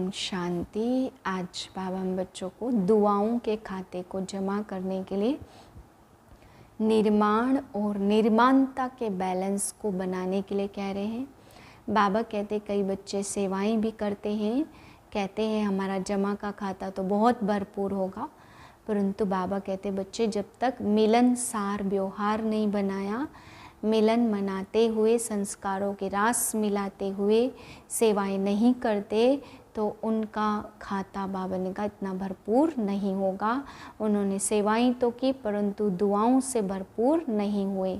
ओम शांति। आज बाबा हम बच्चों को दुआओं के खाते को जमा करने के लिए निर्माण और निर्माणता के बैलेंस को बनाने के लिए कह रहे हैं। बाबा कहते कई बच्चे सेवाएं भी करते हैं, कहते हैं हमारा जमा का खाता तो बहुत भरपूर होगा, परंतु बाबा कहते बच्चे जब तक मिलनसार व्यवहार नहीं बनाया, मिलन मनाते हुए संस्कारों के रास मिलाते हुए सेवाएं नहीं करते तो उनका खाता बाबा ने कहा इतना भरपूर नहीं होगा। उन्होंने सेवाएं तो की परंतु दुआओं से भरपूर नहीं हुए।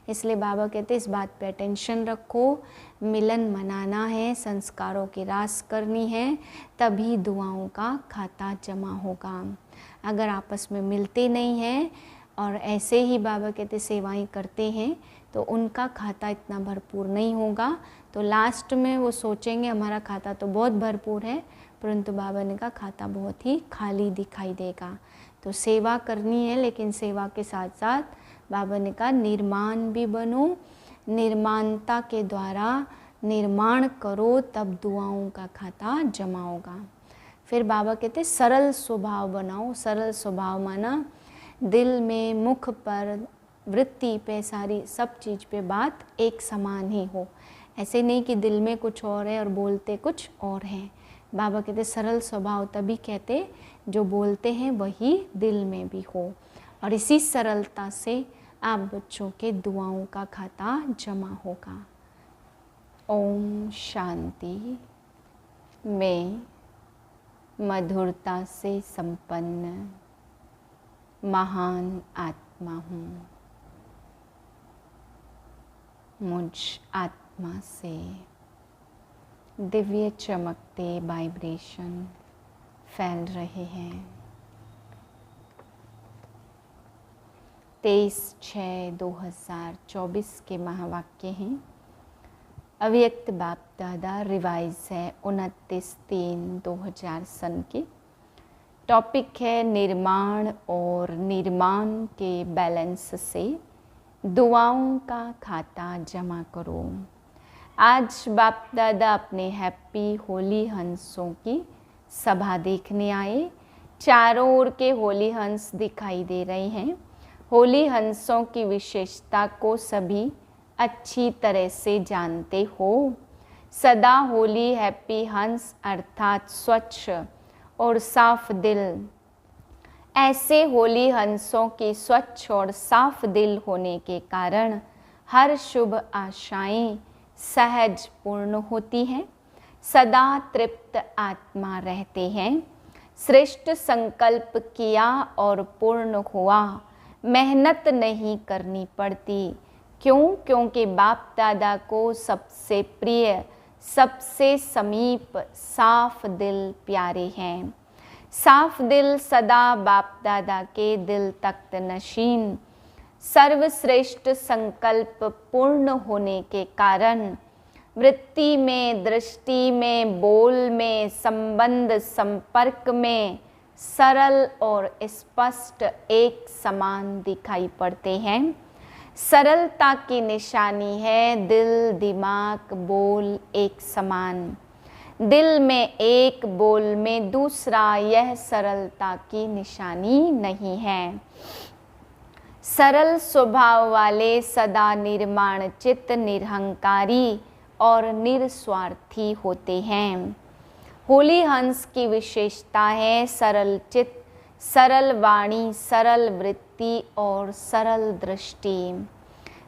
इसलिए बाबा कहते इस बात पे अटेंशन रखो, मिलन मनाना है, संस्कारों की रास करनी है, तभी दुआओं का खाता जमा होगा। अगर आपस में मिलते नहीं हैं और ऐसे ही बाबा कहते सेवाएं करते हैं तो उनका खाता इतना भरपूर नहीं होगा। तो लास्ट में वो सोचेंगे हमारा खाता तो बहुत भरपूर है, परंतु बाबा ने कहा खाता बहुत ही खाली दिखाई देगा। तो सेवा करनी है, लेकिन सेवा के साथ साथ बाबा ने कहा निर्माण भी बनो, निर्माणता के द्वारा निर्माण करो, तब दुआओं का खाता जमा होगा। फिर बाबा कहते सरल स्वभाव बनाओ। सरल स्वभाव माना दिल में, मुख पर, वृत्ति पे, सारी सब चीज़ पे बात एक समान ही हो। ऐसे नहीं कि दिल में कुछ और है और बोलते कुछ और हैं। बाबा कहते सरल स्वभाव तभी कहते जो बोलते हैं वही दिल में भी हो, और इसी सरलता से आप बच्चों के दुआओं का खाता जमा होगा। ओम शांति। मैं मधुरता से संपन्न महान आत्मा हूँ। मुझ आत्मा से दिव्य चमकते वाइब्रेशन फैल रहे हैं। 23/6/2024 के महावाक्य हैं। अव्यक्त बाप दादा रिवाइज है 29/3/2000 सन के। टॉपिक है निर्माण और निर्माण के बैलेंस से दुआओं का खाता जमा करो। आज बाप दादा अपने हैप्पी होली हंसों की सभा देखने आए। चारों ओर के होली हंस दिखाई दे रहे हैं। होली हंसों की विशेषता को सभी अच्छी तरह से जानते हो। सदा होली हैप्पी हंस अर्थात स्वच्छ और साफ दिल। ऐसे होली हंसों की स्वच्छ और साफ दिल होने के कारण हर शुभ आशाएं सहज पूर्ण होती हैं। सदा तृप्त आत्मा रहते हैं। श्रेष्ठ संकल्प किया और पूर्ण हुआ। मेहनत नहीं करनी पड़ती। क्यों? क्योंकि बाप दादा को सबसे प्रिय, सबसे समीप साफ दिल प्यारे हैं। साफ दिल सदा बाप दादा के दिल तख्त नशीन। सर्वश्रेष्ठ संकल्प पूर्ण होने के कारण वृत्ति में, दृष्टि में, बोल में, संबंध संपर्क में सरल और स्पष्ट एक समान दिखाई पड़ते हैं। सरलता की निशानी है दिल, दिमाग, बोल एक समान। दिल में एक, बोल में दूसरा, यह सरलता की निशानी नहीं है। सरल स्वभाव वाले सदा निर्माण चित्त, निरहंकारी और निस्वार्थी होते हैं। होली हंस की विशेषता है सरल चित्त, सरल वाणी, सरल वृत्ति और सरल दृष्टि।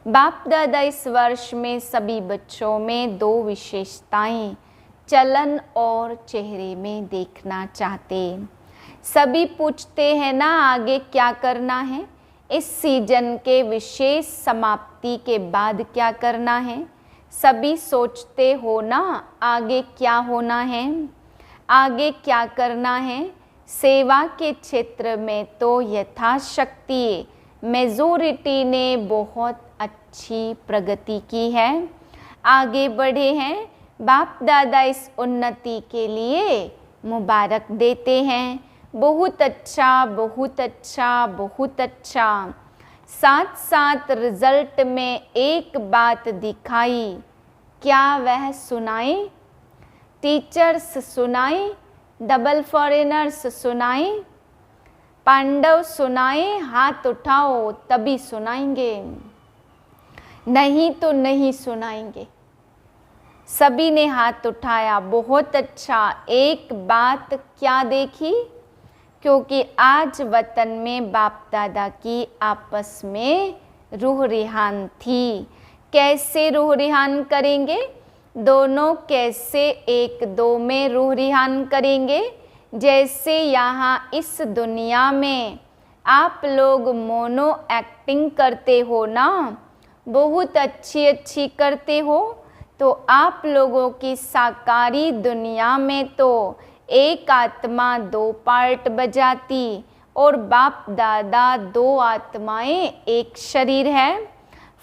बाप दादा इस वर्ष में सभी बच्चों में दो विशेषताएं चलन और चेहरे में देखना चाहते। सभी पूछते हैं ना आगे क्या करना है, इस सीजन के विशेष समाप्ति के बाद क्या करना है। सभी सोचते हो ना आगे क्या होना है, आगे क्या करना है। सेवा के क्षेत्र में तो यथाशक्ति मेजॉरिटी ने बहुत अच्छी प्रगति की है, आगे बढ़े हैं। बाप दादा इस उन्नति के लिए मुबारक देते हैं। बहुत अच्छा, बहुत अच्छा, बहुत अच्छा। साथ साथ रिजल्ट में एक बात दिखाई, क्या वह सुनाए? टीचर्स सुनाए, डबल फॉरेनर्स सुनाए, पांडव सुनाए, हाथ उठाओ तभी सुनाएंगे, नहीं तो नहीं सुनाएंगे। सभी ने हाथ उठाया, बहुत अच्छा। एक बात क्या देखी, क्योंकि आज वतन में बाप दादा की आपस में रूह रिहान थी। कैसे रूह रिहान करेंगे, दोनों कैसे एक दो में रूह रिहान करेंगे। जैसे यहाँ इस दुनिया में आप लोग मोनो एक्टिंग करते हो ना, बहुत अच्छी अच्छी करते हो, तो आप लोगों की साकारी दुनिया में तो एक आत्मा दो पार्ट बजाती और बाप दादा दो आत्माएं एक शरीर है।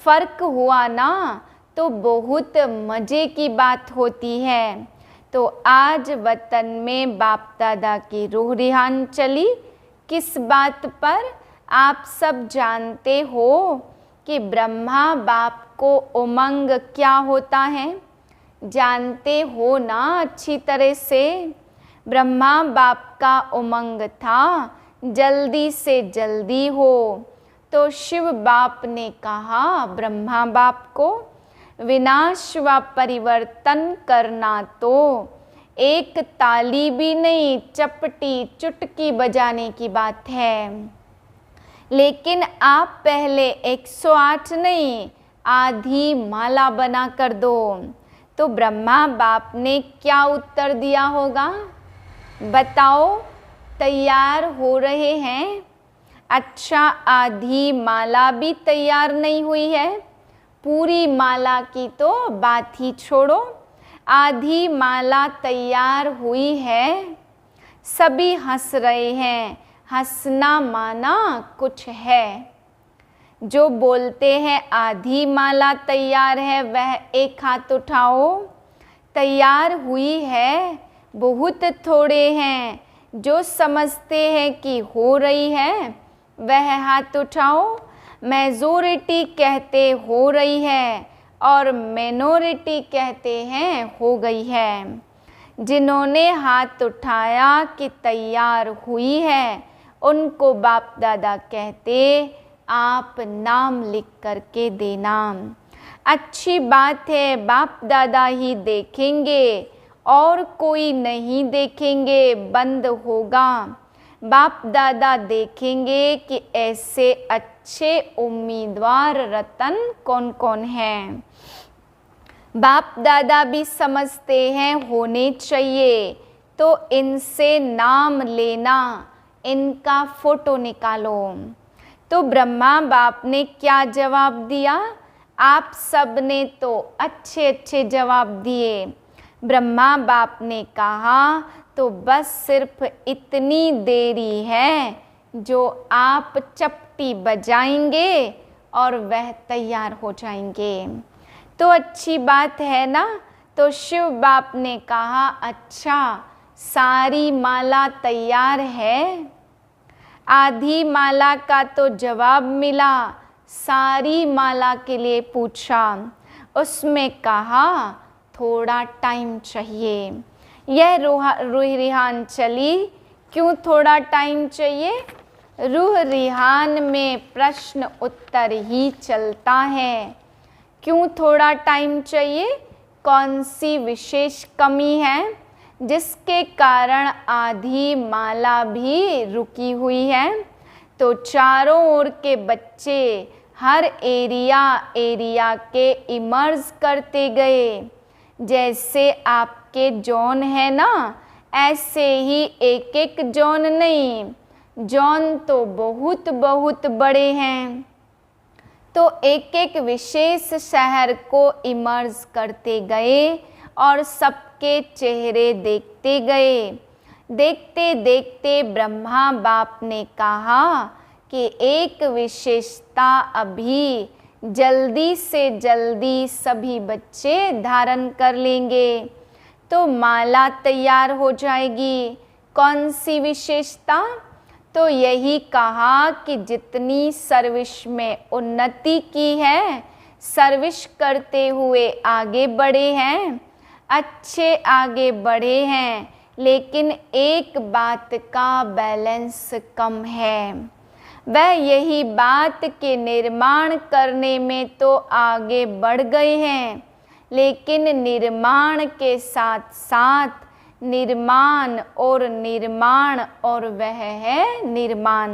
फर्क हुआ ना तो बहुत मज़े की बात होती है। तो आज वतन में बाप दादा की रूह रिहान चली। किस बात पर, आप सब जानते हो कि ब्रह्मा बाप को उमंग क्या होता है, जानते हो ना अच्छी तरह से। ब्रह्मा बाप का उमंग था जल्दी से जल्दी हो। तो शिव बाप ने कहा ब्रह्मा बाप को, विनाश व परिवर्तन करना तो एक ताली भी नहीं, चपटी चुटकी बजाने की बात है। लेकिन आप पहले 108 नहीं, आधी माला बना कर दो। तो ब्रह्मा बाप ने क्या उत्तर दिया होगा, बताओ। तैयार हो रहे हैं? अच्छा, आधी माला भी तैयार नहीं हुई है, पूरी माला की तो बात ही छोड़ो, आधी माला तैयार हुई है। सभी हंस रहे हैं, हंसना माना कुछ है। जो बोलते हैं आधी माला तैयार है, वह एक हाथ उठाओ। तैयार हुई है, बहुत थोड़े हैं। जो समझते हैं कि हो रही है, वह हाथ उठाओ। मेजॉरिटी कहते हो रही है और मिनॉरिटी कहते हैं हो गई है। जिन्होंने हाथ उठाया कि तैयार हुई है, उनको बाप दादा कहते आप नाम लिख करके देना। अच्छी बात है, बाप दादा ही देखेंगे और कोई नहीं देखेंगे, बंद होगा। बाप दादा देखेंगे कि ऐसे अच्छे उम्मीदवार रतन कौन कौन हैं। बाप दादा भी समझते हैं होने चाहिए, तो इनसे नाम लेना, इनका फोटो निकालो। तो ब्रह्मा बाप ने क्या जवाब दिया, आप सब ने तो अच्छे अच्छे जवाब दिए। ब्रह्मा बाप ने कहा तो बस सिर्फ इतनी देरी है जो आप चपटी बजाएंगे और वह तैयार हो जाएंगे। तो अच्छी बात है ना। तो शिव बाप ने कहा अच्छा, सारी माला तैयार है। आधी माला का तो जवाब मिला, सारी माला के लिए पूछा, उसमें कहा थोड़ा टाइम चाहिए। यह रूह रिहान चली। क्यों थोड़ा टाइम चाहिए? रूह रिहान में प्रश्न उत्तर ही चलता है। क्यों थोड़ा टाइम चाहिए? कौन सी विशेष कमी है जिसके कारण आधी माला भी रुकी हुई है? तो चारों ओर के बच्चे हर एरिया के इमर्ज करते गए। जैसे आपके जॉन है ना, ऐसे ही एक एक जॉन नहीं, जॉन तो बहुत बहुत बड़े हैं। तो एक एक विशेष शहर को इमर्ज करते गए और सबके चेहरे देखते गए। देखते देखते ब्रह्मा बाप ने कहा कि एक विशेषता अभी जल्दी से जल्दी सभी बच्चे धारण कर लेंगे तो माला तैयार हो जाएगी। कौन सी विशेषता? तो यही कहा कि जितनी सर्विस में उन्नति की है, सर्विस करते हुए आगे बढ़े हैं, अच्छे आगे बढ़े हैं, लेकिन एक बात का बैलेंस कम है। वह यही बात के निर्माण करने में तो आगे बढ़ गए हैं, लेकिन निर्माण के साथ साथ निर्माण और निर्माण, और वह है निर्माण।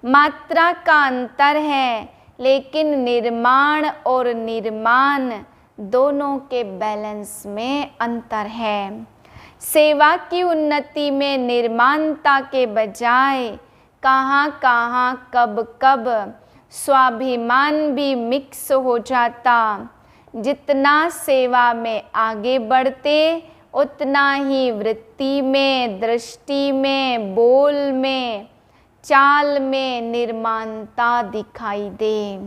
मात्रा का अंतर है, लेकिन निर्माण और निर्माण दोनों के बैलेंस में अंतर है। सेवा की उन्नति में निर्माणता के बजाय कहाँ कहाँ कब कब स्वाभिमान भी मिक्स हो जाता। जितना सेवा में आगे बढ़ते, उतना ही वृत्ति में, दृष्टि में, बोल में, चाल में निर्माणता दिखाई दे।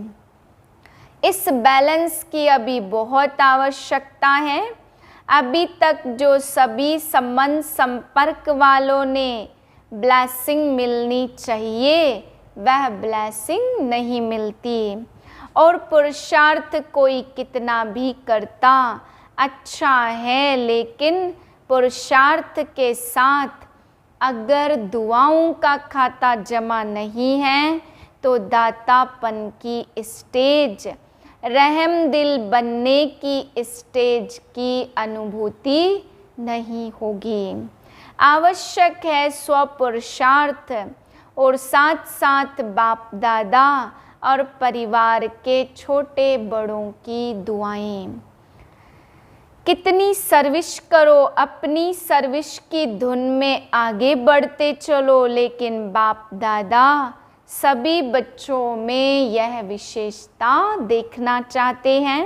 इस बैलेंस की अभी बहुत आवश्यकता है। अभी तक जो सभी संबंध संपर्क वालों ने ब्लेसिंग मिलनी चाहिए, वह ब्लेसिंग नहीं मिलती। और पुरुषार्थ कोई कितना भी करता अच्छा है, लेकिन पुरुषार्थ के साथ अगर दुआओं का खाता जमा नहीं है, तो दातापन की स्टेज, रहम दिल बनने की स्टेज की अनुभूति नहीं होगी। आवश्यक है स्वपुरुषार्थ और साथ साथ बाप दादा और परिवार के छोटे बड़ों की दुआएं। कितनी सर्विस करो, अपनी सर्विस की धुन में आगे बढ़ते चलो, लेकिन बाप दादा सभी बच्चों में यह विशेषता देखना चाहते हैं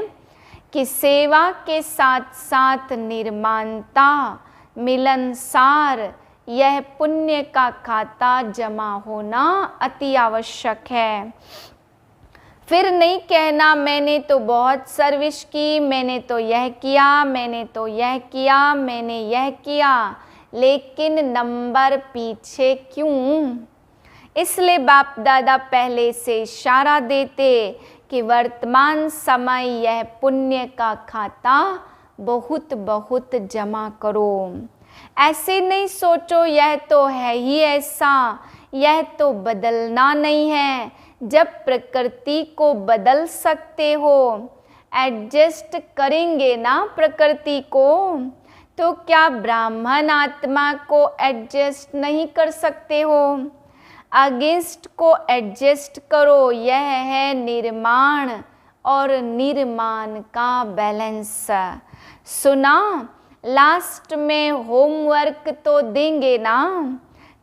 कि सेवा के साथ साथ निर्माणता, मिलनसार, यह पुण्य का खाता जमा होना अति आवश्यक है। फिर नहीं कहना मैंने तो बहुत सर्विस की, मैंने तो यह किया, मैंने तो यह किया, मैंने यह किया, लेकिन नंबर पीछे क्यों? इसलिए बाप दादा पहले से इशारा देते कि वर्तमान समय यह पुण्य का खाता बहुत बहुत जमा करो। ऐसे नहीं सोचो यह तो है ही ऐसा, यह तो बदलना नहीं है। जब प्रकृति को बदल सकते हो, एडजस्ट करेंगे ना प्रकृति को, तो क्या ब्राह्मण आत्मा को एडजस्ट नहीं कर सकते हो? अगेंस्ट को एडजस्ट करो। यह है निर्माण और निर्माण का बैलेंस। सुना, लास्ट में होमवर्क तो देंगे ना,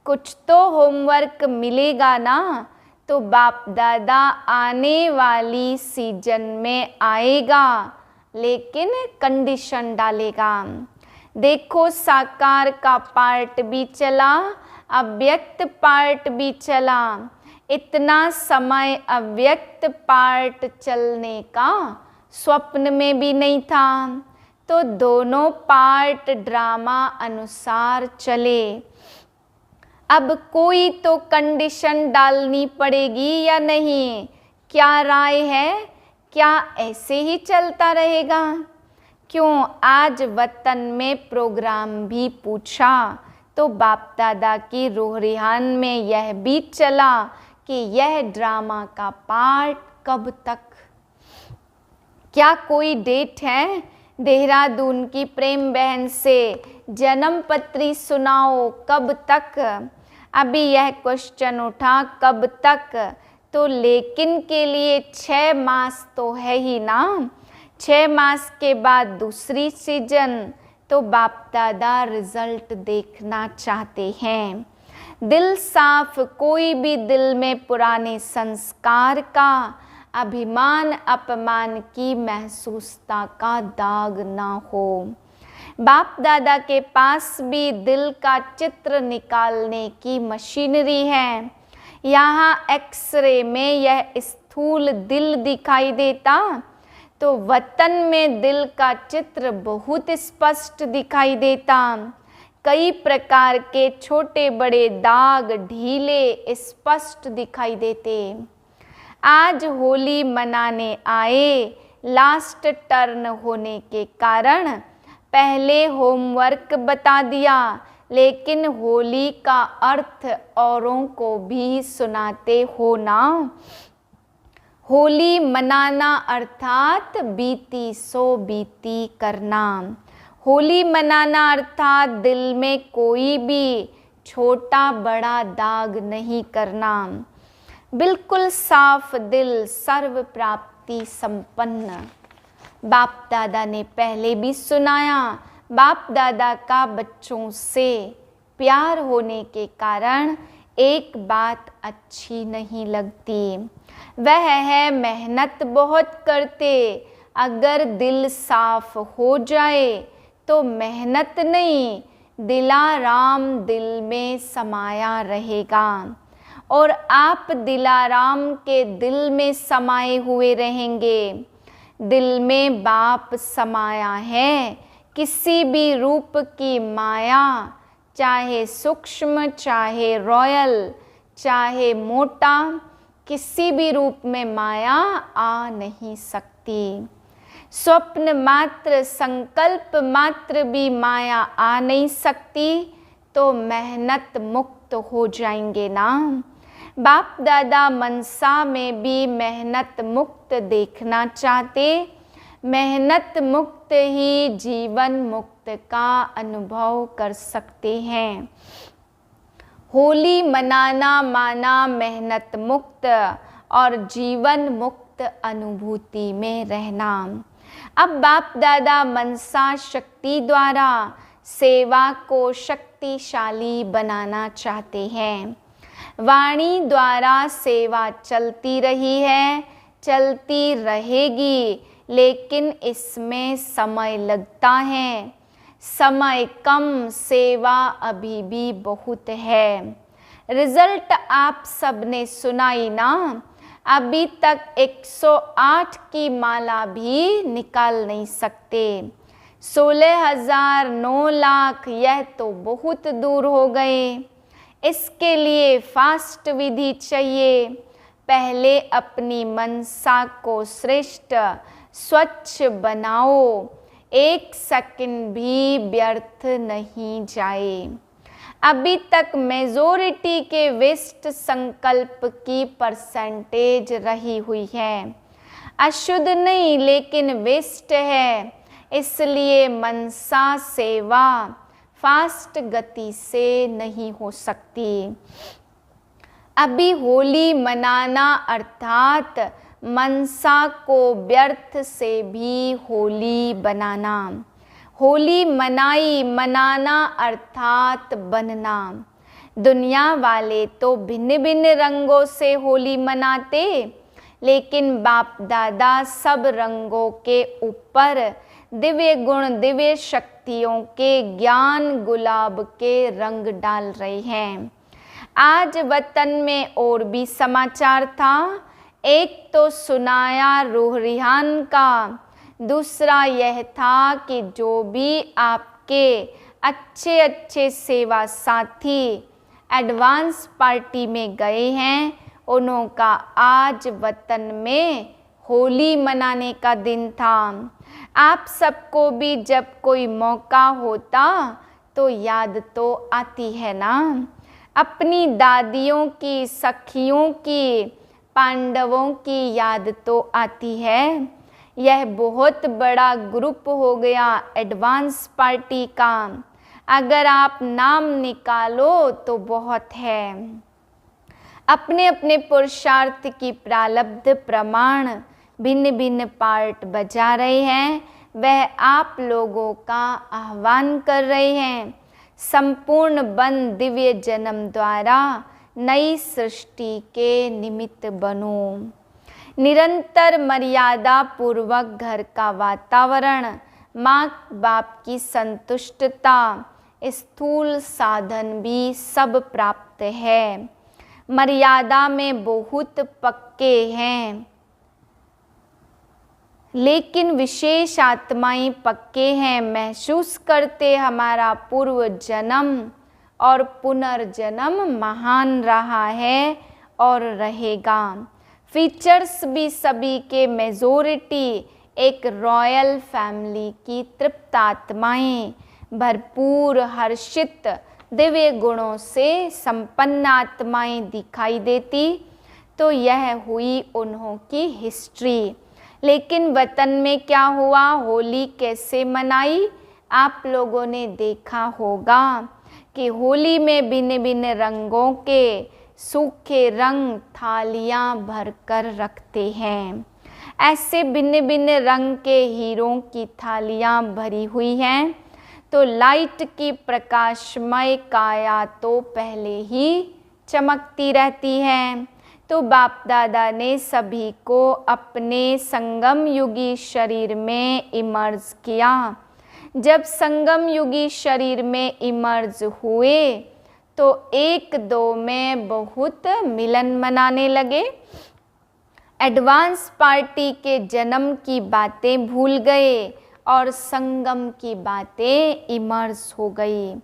कुछ तो होमवर्क मिलेगा ना, तो बाप दादा आने वाली सीजन में आएगा, लेकिन कंडीशन डालेगा। देखो साकार का पार्ट भी चला, अव्यक्त पार्ट भी चला। इतना समय अव्यक्त पार्ट चलने का स्वप्न में भी नहीं था। तो दोनों पार्ट ड्रामा अनुसार चले। अब कोई तो कंडीशन डालनी पड़ेगी या नहीं? क्या राय है? क्या ऐसे ही चलता रहेगा? क्यों आज वतन में प्रोग्राम भी पूछा तो बाप दादा की रूह रिहान में यह भी चला कि यह ड्रामा का पार्ट कब तक? क्या कोई डेट है? देहरादून की प्रेम बहन से जन्म पत्री सुनाओ, कब तक? अभी यह क्वेश्चन उठा कब तक, तो लेकिन के लिए 6 मास तो है ही ना। 6 मास के बाद दूसरी सीजन, तो बाप दादा रिजल्ट देखना चाहते हैं। दिल साफ, कोई भी दिल में पुराने संस्कार का, अभिमान अपमान की महसूसता का दाग ना हो। बाप दादा के पास भी दिल का चित्र निकालने की मशीनरी है। यहाँ एक्सरे में यह स्थूल दिल दिखाई देता, तो वतन में दिल का चित्र बहुत स्पष्ट दिखाई देता। कई प्रकार के छोटे बड़े दाग ढीले स्पष्ट दिखाई देते। आज होली मनाने आए, लास्ट टर्न होने के कारण पहले होमवर्क बता दिया, लेकिन होली का अर्थ औरों को भी सुनाते हो ना। होली मनाना अर्थात बीती सो बीती करना। होली मनाना अर्थात दिल में कोई भी छोटा बड़ा दाग नहीं करना। बिल्कुल साफ दिल, सर्व प्राप्ति संपन्न। बाप दादा ने पहले भी सुनाया, बाप दादा का बच्चों से प्यार होने के कारण एक बात अच्छी नहीं लगती, वह है मेहनत बहुत करते। अगर दिल साफ हो जाए तो मेहनत नहीं, दिलाराम दिल में समाया रहेगा और आप दिलाराम के दिल में समाये हुए रहेंगे। दिल में बाप समाया है, किसी भी रूप की माया, चाहे सूक्ष्म चाहे रॉयल चाहे मोटा, किसी भी रूप में माया आ नहीं सकती। स्वप्न मात्र, संकल्प मात्र भी माया आ नहीं सकती, तो मेहनत मुक्त हो जाएंगे ना। बाप दादा मनसा में भी मेहनत मुक्त देखना चाहते। मेहनत मुक्त ही जीवन मुक्त का अनुभव कर सकते हैं। होली मनाना माना मेहनत मुक्त और जीवन मुक्त अनुभूति में रहना। अब बाप दादा मनसा शक्ति द्वारा सेवा को शक्तिशाली बनाना चाहते हैं। वाणी द्वारा सेवा चलती रही है, चलती रहेगी, लेकिन इसमें समय लगता है। समय कम, सेवा अभी भी बहुत है। रिजल्ट आप सबने सुनाई ना। अभी तक 108 की माला भी निकाल नहीं सकते। 16,000, 9 लाख, यह तो बहुत दूर हो गए। इसके लिए फास्ट विधि चाहिए। पहले अपनी मनसा को श्रेष्ठ स्वच्छ बनाओ, एक सेकंड भी व्यर्थ नहीं जाए। अभी तक मेजॉरिटी के वेस्ट संकल्प की परसेंटेज रही हुई है। अशुद्ध नहीं लेकिन वेस्ट है, इसलिए मनसा सेवा फास्ट गति से नहीं हो सकती। अभी होली मनाना अर्थात मनसा को व्यर्थ से भी होली बनाना। होली मनाई, मनाना अर्थात बनना। दुनिया वाले तो भिन्न भिन्न रंगों से होली मनाते, लेकिन बाप दादा सब रंगों के ऊपर दिव्य गुण, दिव्य शक्तियों के ज्ञान गुलाब के रंग डाल रहे हैं। आज वतन में और भी समाचार था। एक तो सुनाया रूह रिहान का, दूसरा यह था कि जो भी आपके अच्छे अच्छे सेवा साथी एडवांस पार्टी में गए हैं, उन्हों का आज वतन में होली मनाने का दिन था। आप सबको भी जब कोई मौका होता तो याद तो आती है ना, अपनी दादियों की, सखियों की, पांडवों की याद तो आती है। यह बहुत बड़ा ग्रुप हो गया एडवांस पार्टी का। अगर आप नाम निकालो तो बहुत है। अपने अपने पुरुषार्थ की प्रारब्ध प्रमाण भिन्न भिन्न पार्ट बजा रहे हैं, वह आप लोगों का आह्वान कर रहे हैं। संपूर्ण बन दिव्य जन्म द्वारा नई सृष्टि के निमित्त बनो। निरंतर मर्यादा पूर्वक घर का वातावरण, माँ बाप की संतुष्टता, स्थूल साधन भी सब प्राप्त है। मर्यादा में बहुत पक्के हैं, लेकिन विशेष आत्माएं पक्के हैं। महसूस करते हमारा पूर्व जन्म और पुनर्जन्म महान रहा है और रहेगा। फीचर्स भी सभी के मेजॉरिटी एक रॉयल फैमिली की तृप्त आत्माएं, भरपूर हर्षित दिव्य गुणों से संपन्न आत्माएं दिखाई देती। तो यह हुई उन्हों की हिस्ट्री। लेकिन वतन में क्या हुआ, होली कैसे मनाई? आप लोगों ने देखा होगा कि होली में भिन्न भिन्न रंगों के सूखे रंग थालियां भरकर रखते हैं। ऐसे भिन्न भिन्न रंग के हीरों की थालियां भरी हुई हैं। तो लाइट की प्रकाशमय काया तो पहले ही चमकती रहती है। तो बाप दादा ने सभी को अपने संगम युगी शरीर में इमर्ज किया। जब संगम युगी शरीर में इमर्ज हुए तो एक दो में बहुत मिलन मनाने लगे। एडवांस पार्टी के जन्म की बातें भूल गए और संगम की बातें इमर्ज हो गई।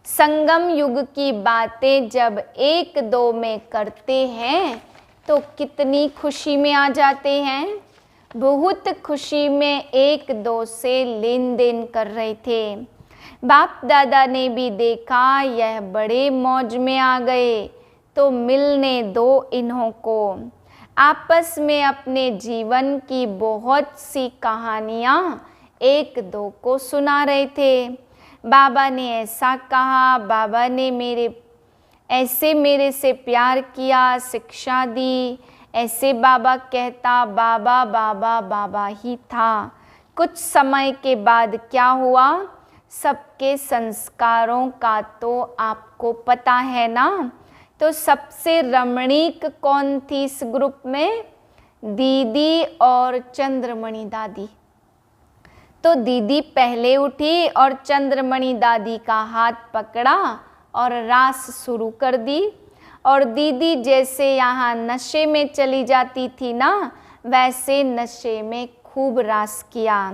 संगम युग की बातें जब एक दो में करते हैं तो कितनी खुशी में आ जाते हैं। बहुत खुशी में एक दो से लेन देन कर रहे थे। बाप दादा ने भी देखा यह बड़े मौज में आ गए तो मिलने दो इन्हों को। आपस में अपने जीवन की बहुत सी कहानियाँ एक दो को सुना रहे थे। बाबा ने ऐसा कहा, बाबा ने मेरे से प्यार किया, शिक्षा दी। ऐसे बाबा कहता, बाबा बाबा बाबा ही था। कुछ समय के बाद क्या हुआ, सबके संस्कारों का तो आपको पता है ना। तो सबसे रमणीक कौन थी इस ग्रुप में? दीदी और चंद्रमणि दादी। तो दीदी पहले उठी और चंद्रमणि दादी का हाथ पकड़ा और रास शुरू कर दी। और दीदी जैसे यहाँ नशे में चली जाती थी ना, वैसे नशे में खूब रास किया।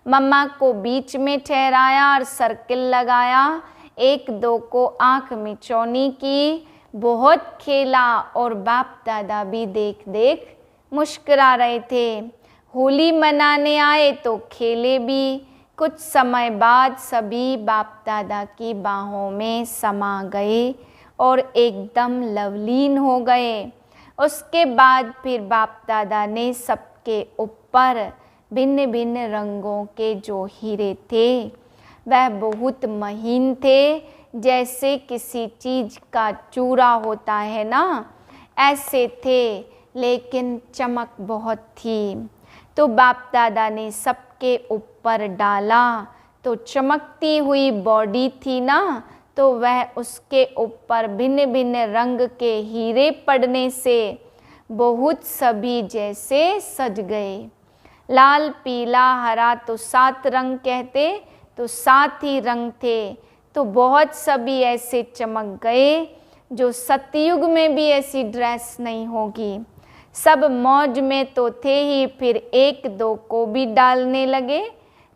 मम्मा को बीच में ठहराया और सर्किल लगाया। एक दो को आंख मिचौनी की, बहुत खेला और बाप दादा भी देख देख मुस्कुरा रहे थे। होली मनाने आए तो खेले भी। कुछ समय बाद सभी बाप दादा की बाहों में समा गए और एकदम लवलीन हो गए। उसके बाद फिर बाप दादा ने सबके ऊपर भिन्न भिन्न रंगों के जो हीरे थे वह बहुत महीन थे, जैसे किसी चीज का चूरा होता है ना, ऐसे थे, लेकिन चमक बहुत थी। तो बाप दादा ने सबके ऊपर डाला तो चमकती हुई बॉडी थी ना, तो वह उसके ऊपर भिन्न भिन्न रंग के हीरे पड़ने से बहुत सभी जैसे सज गए। लाल पीला हरा तो 7 रंग कहते, तो 7 ही रंग थे। तो बहुत सभी ऐसे चमक गए जो सतयुग में भी ऐसी ड्रेस नहीं होगी। सब मौज में तो थे ही, फिर एक दो को भी डालने लगे।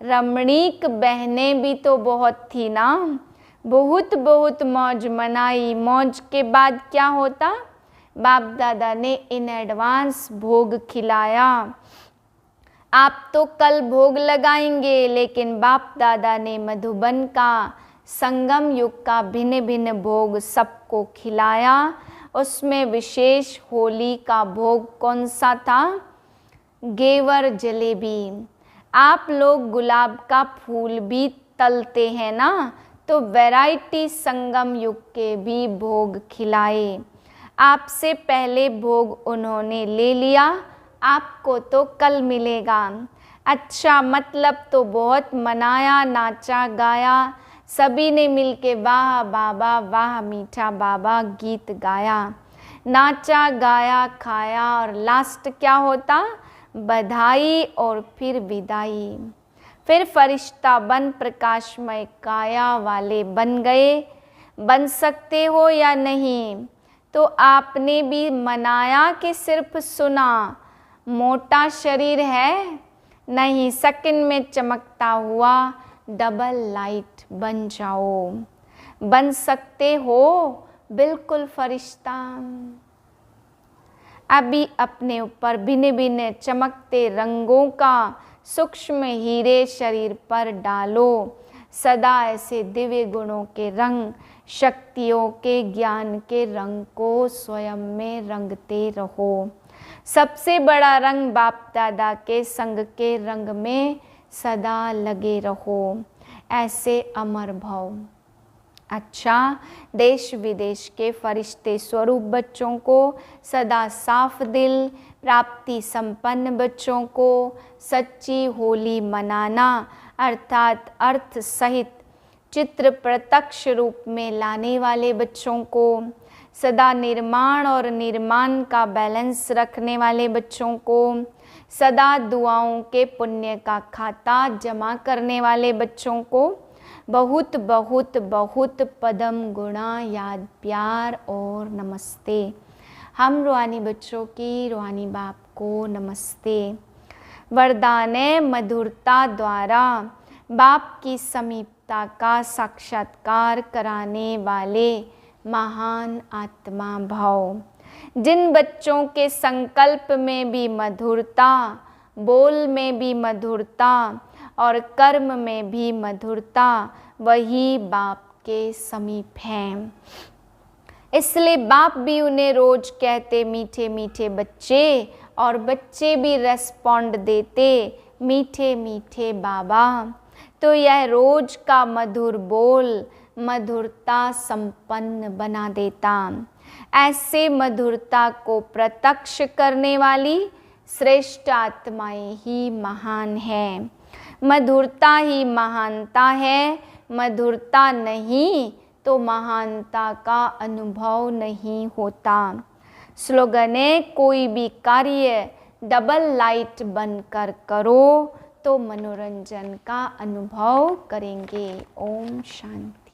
रमणीक बहनें भी तो बहुत थी ना, बहुत बहुत मौज मनाई। मौज के बाद क्या होता, बाप दादा ने इन एडवांस भोग खिलाया। आप तो कल भोग लगाएंगे, लेकिन बाप दादा ने मधुबन का संगम युग का भिन्न भिन्न भोग सबको खिलाया। उसमें विशेष होली का भोग कौन सा था? घेवर जलेबी। आप लोग गुलाब का फूल भी तलते हैं ना, तो वैरायटी संगम युग के भी भोग खिलाए। आपसे पहले भोग उन्होंने ले लिया, आपको तो कल मिलेगा। अच्छा, मतलब तो बहुत मनाया, नाचा गाया, सभी ने मिलके वाह बाबा वाह मीठा बाबा गीत गाया, नाचा गाया, खाया, और लास्ट क्या होता? बधाई और फिर विदाई। फिर फरिश्ता बन प्रकाशमय काया वाले बन गए। बन सकते हो या नहीं? तो आपने भी मनाया कि सिर्फ सुना? मोटा शरीर है नहीं, सेकंड में चमकता हुआ डबल लाइट बन जाओ। बन सकते हो बिल्कुल फरिश्ता। अभी अपने ऊपर भिन्न भिन्न चमकते रंगों का सूक्ष्म हीरे शरीर पर डालो, सदा ऐसे दिव्य गुणों के रंग, शक्तियों के, ज्ञान के रंग को स्वयं में रंगते रहो। सबसे बड़ा रंग बाप दादा के संग के रंग में सदा लगे रहो, ऐसे अमर भव। अच्छा, देश विदेश के फरिश्ते स्वरूप बच्चों को सदा साफ दिल, प्राप्ति संपन्न बच्चों को सच्ची होली मनाना अर्थात अर्थ सहित चित्र प्रत्यक्ष रूप में लाने वाले बच्चों को, सदा निर्माण और निर्माण का बैलेंस रखने वाले बच्चों को, सदा दुआओं के पुण्य का खाता जमा करने वाले बच्चों को बहुत बहुत बहुत पदम गुणा याद प्यार और नमस्ते। हम रूहानी बच्चों की रूहानी बाप को नमस्ते। वरदान मधुरता द्वारा बाप की समीपता का साक्षात्कार कराने वाले महान आत्मा भाव। जिन बच्चों के संकल्प में भी मधुरता, बोल में भी मधुरता और कर्म में भी मधुरता, वही बाप के समीप हैं। इसलिए बाप भी उन्हें रोज कहते मीठे मीठे बच्चे, और बच्चे भी रेस्पॉन्ड देते मीठे मीठे बाबा। तो यह रोज का मधुर बोल मधुरता संपन्न बना देता। ऐसे मधुरता को प्रत्यक्ष करने वाली श्रेष्ठ आत्माएं ही महान है। मधुरता ही महानता है। मधुरता नहीं तो महानता का अनुभव नहीं होता। स्लोगन है, कोई भी कार्य डबल लाइट बनकर करो तो मनोरंजन का अनुभव करेंगे। ओम शांति।